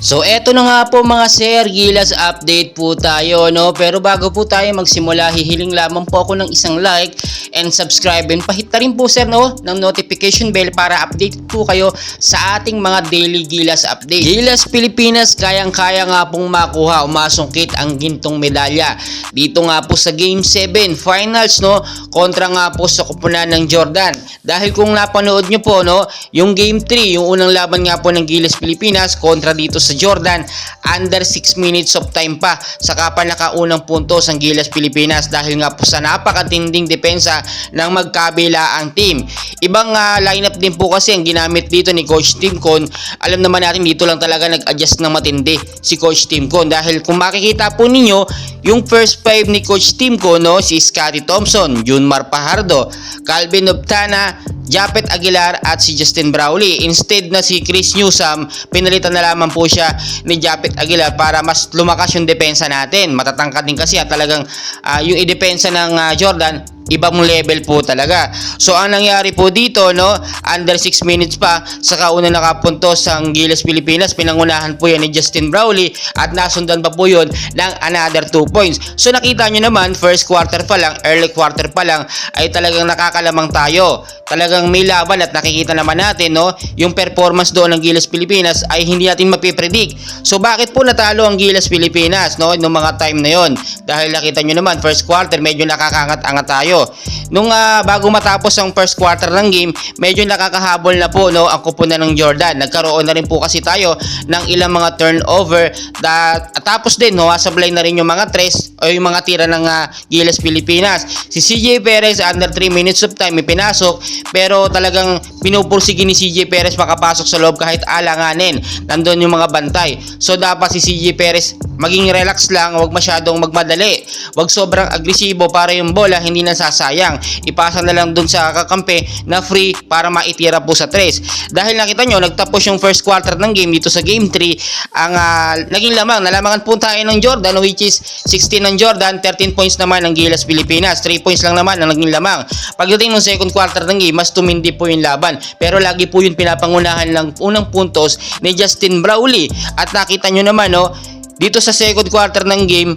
So eto na nga po mga sir, Gilas update po tayo, no? Pero bago po tayo magsimula, hihiling lamang po ako ng isang like and subscribe, and pahit na rin po sir, no, ng notification bell para update po kayo sa ating mga daily Gilas update. Gilas Pilipinas, kayang-kaya nga pong makuha, umasungkit ang gintong medalya dito nga po sa Game 7 Finals, no, kontra nga po sa koponan ng Jordan. Dahil kung napanood nyo po, no, yung Game 3, yung unang laban nga po ng Gilas Pilipinas kontra dito sa Jordan, under 6 minutes of time pa saka pa nakaunang puntos ang Gilas Pilipinas dahil nga po sa napakatinding depensa ng magkabilaang team. Ibang lineup din po kasi ang ginamit dito ni Coach Tim Con. Alam naman natin dito lang talaga nag-adjust ng matindi si Coach Tim Con dahil kung makikita po ninyo yung first 5 ni Coach Tim Con, no, si Scottie Thompson, Junmar Fajardo, Calvin Obtana, Japet Aguilar at si Justin Brownlee. Instead na si Chris Newsome, pinalitan na lamang po siya ni Japet Aguilar para mas lumakas yung depensa natin. Matatangkad din kasi at talagang yung idepensa ng Jordan, ibang level po talaga. So ang nangyari po dito, no, under 6 minutes pa saka una nakapuntos ang Gilas Pilipinas, pinangunahan po yan ni Justin Brownlee at nasundan pa po yun ng another 2 points. So nakita nyo naman, first quarter pa lang, early quarter pa lang ay talagang nakakalamang tayo. Talagang may laban at nakikita naman natin, no, yung performance doon ng Gilas Pilipinas ay hindi natin mapipredict. So bakit po natalo ang Gilas Pilipinas, no, nung mga time na yon? Dahil nakita nyo naman, first quarter medyo nakakaangat-angat tayo. Nung bago matapos ang first quarter ng game, medyo nakakahabol na po, no, ang koponan ng Jordan. Nagkaroon na rin po kasi tayo ng ilang mga turnover tapos din, no, sablay na rin yung mga tres o yung mga tira ng Gilas Pilipinas. Si CJ Perez under 3 minutes of time ipinasok, pero talagang pinupursige ni CJ Perez makapasok sa loob kahit alanganin. Nandun yung mga bantay. So dapat si CJ Perez maging relax lang, huwag masyadong magmadali, huwag sobrang agresibo para yung bola hindi nasasayang. Ipasa na lang dun sa kakampi na free para maitira po sa tres. Dahil nakita nyo, nagtapos yung first quarter ng game dito sa Game 3, ang naging lamang, nalamangan po tayo ng Jordan, which is 16 ng Jordan, 13 points naman ng Gilas Pilipinas, 3 points lang naman ang naging lamang. Pagdating ng second quarter ng game, mas tumindi po yung laban, pero lagi po yung pinapangunahan ng unang puntos ni Justin Brownlee. At nakita nyo naman, no, dito sa second quarter ng game,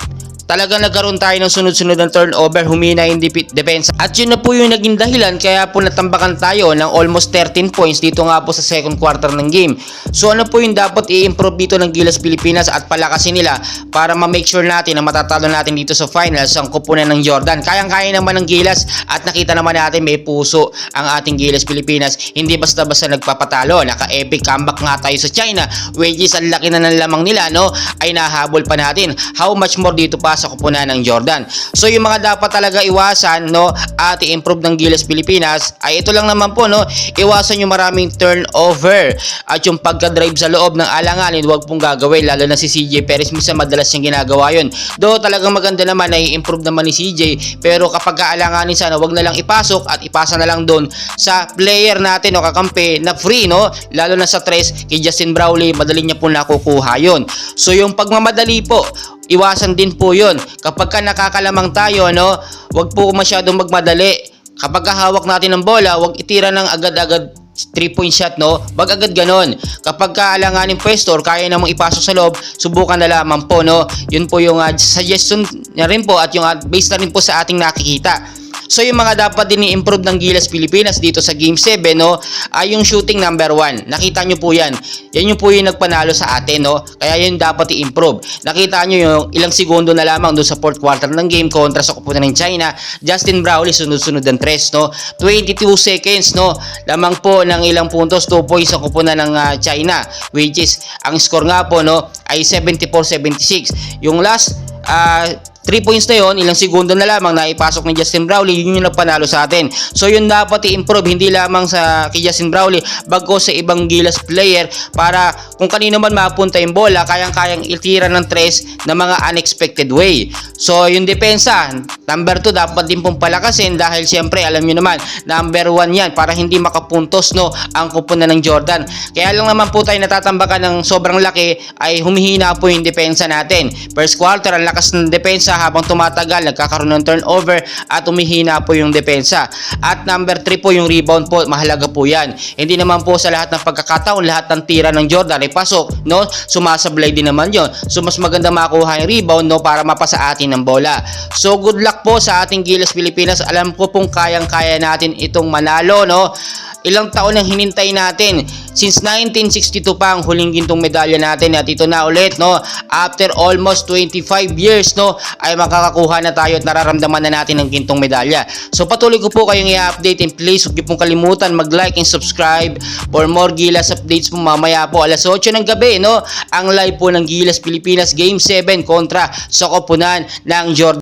talagang nagkaroon tayo ng sunod-sunod ng turnover, humina yung depensa. At yun na po yung naging dahilan kaya po natambakan tayo ng almost 13 points dito nga po sa second quarter ng game. So ano po yung dapat i-improve dito ng Gilas Pilipinas at palakasin nila para ma-make sure natin na matatalo natin dito sa finals ang koponan ng Jordan. Kayang-kaya naman ng Gilas at nakita naman natin may puso ang ating Gilas Pilipinas. Hindi basta-basta nagpapatalo. Naka-epic comeback nga tayo sa China, which is ang laki na ng lamang nila, no, ay nahabol pa natin. How much more dito pa sa koponan ng Jordan. So yung mga dapat talaga iwasan, no, at i-improve ng Gilas Pilipinas ay ito lang naman po, no, iwasan yung maraming turnover at yung pagka-drive sa loob ng alanganin, huwag pong gagawin, lalo na si CJ Perez, minsan madalas yung ginagawa yun. Though talagang maganda naman ay improve naman ni CJ, pero kapag alanganin sana, huwag na lang ipasok at ipasa na lang doon sa player natin o kakampi na free, no, lalo na sa tres kay Justin Brownlee, madali niya po nakukuha yun. So yung pagmamadali po, iwasan din po yun. Kapag ka nakakalamang tayo, no, wag po masyadong magmadali. Kapag hawak natin ng bola, wag itira ng agad-agad 3-point shot, no, wag agad ganon. Kapag kaalanganin pwesto or kaya namang ipasok sa loob, subukan na lamang po, no. Yun po yung suggestion na rin po at yung based na rin po sa ating nakikita. So yung mga dapat din i-improve ng Gilas Pilipinas dito sa Game 7, no, ay yung shooting number 1. Nakita nyo po yan. Yan yung po yung nagpanalo sa atin, no. Kaya yun dapat i-improve. Nakita nyo yung ilang segundo na lamang doon sa fourth quarter ng game kontra sa koponan ng China. Justin Brownlee sunod-sunod ng tres, no. 22 seconds, no, lamang po ng ilang puntos, 2 points sa koponan ng China, which is ang score nga po, no, ay 74-76. Yung last 3 points na yon, ilang segundo na lamang na ipasok ni Justin Brownlee, yun yung nagpanalo sa atin. So yun dapat i-improve, hindi lamang sa kay Justin Brownlee, bago sa ibang Gilas player, para kung kanino man mapunta yung bola, kayang-kayang itira ng tres na mga unexpected way. So yung depensa, number 2 dapat din pong palakasin dahil siyempre alam nyo naman, number 1 yan para hindi makapuntos, no, ang koponan ng Jordan. Kaya lang naman po tayo natatambakan ng sobrang laki ay humihina po yung depensa natin. First quarter, ang lakas ng depensa, habang tumatagal, nagkakaroon ng turnover at umihina po yung depensa. At number 3 po yung rebound po, mahalaga po yan. Hindi naman po sa lahat ng pagkakataon, lahat ng tira ng Jordan ay pasok, no? Sumasablay din naman yon. So mas maganda makuha yung rebound, no, para mapasa atin ng bola. So good luck po sa ating Gilas Pilipinas. Alam ko pong kayang-kaya natin itong manalo, no? Ilang taon ang hinintay natin. Since 1962 pa ang huling gintong medalya natin at ito na ulit, no? After almost 25 years, no, ay makakakuha na tayo at nararamdaman na natin ang gintong medalya. So patuloy ko po kayong i-update and please huwag niyo pong kalimutan mag-like and subscribe for more Gilas updates po mamaya po alas 8 ng gabi, no? Ang live po ng Gilas Pilipinas Game 7 kontra sa koponan ng Jordan.